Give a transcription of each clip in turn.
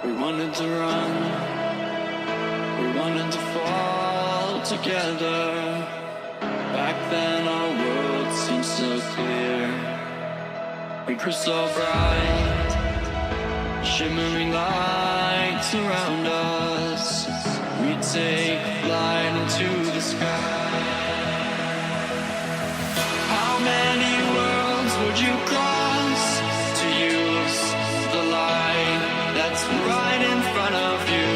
We wanted to run, we wanted to fall together. Back then our world seemed so clear. We grew so bright, shimmering lights around us. We take flight into the sky. How many worlds would you cross to use the light that's right in front of you?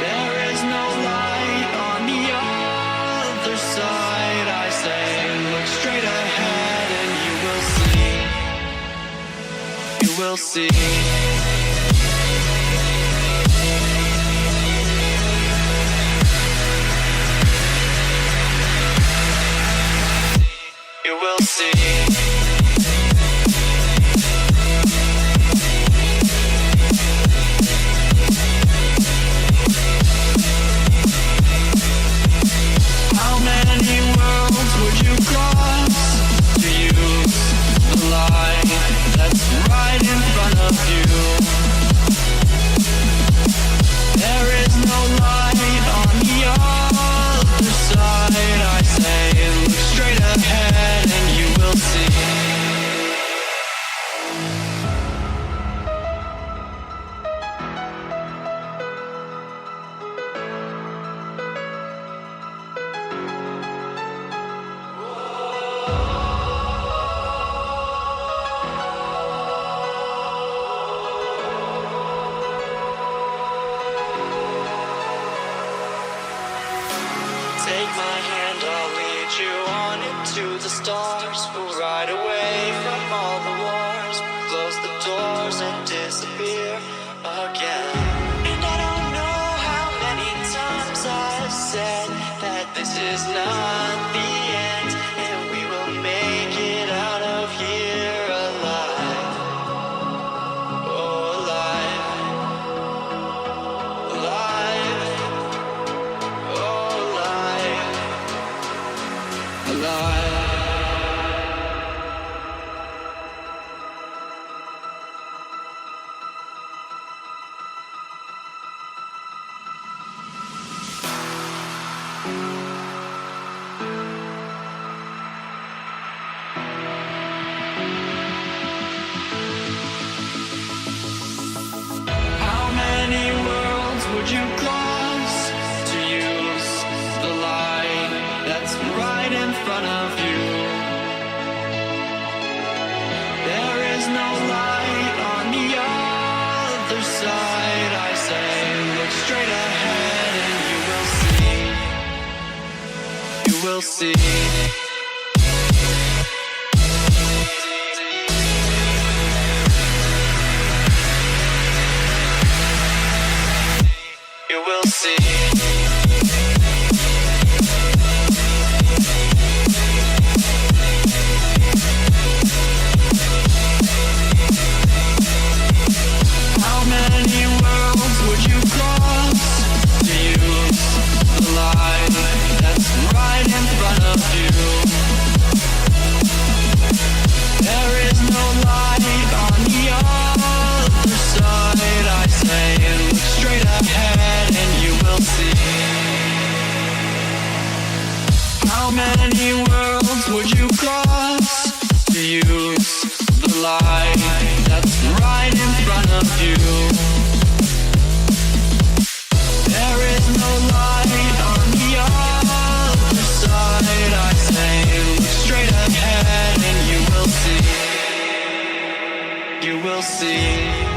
There is no light on the other side. I say, look straight ahead and you will see. You will see. You will see. How many worlds would you cross to use the light that's right in front of you? There is no light on the other side. I say, look straight ahead and you will see. Take my hand, I'll lead you on into the stars. We'll ride away from all the wars, close the doors and disappear again. And I don't know how many times I've said that this is not the end, and we will make it out of here alive. Oh, alive. Alive. Oh, alive. Alive. How many worlds would you cross to use the light that's right in front of you? There is no light on the other side. I say, look straight ahead and you will see. You will see. You will see. How many worlds would you cross to use the light that's right in front of you? There is no light on the other side. I say, look straight ahead and you will see. How many worlds would you cross to use the light that's right in front of you? There is no light on the other side. I say, look straight ahead and you will see. You will see.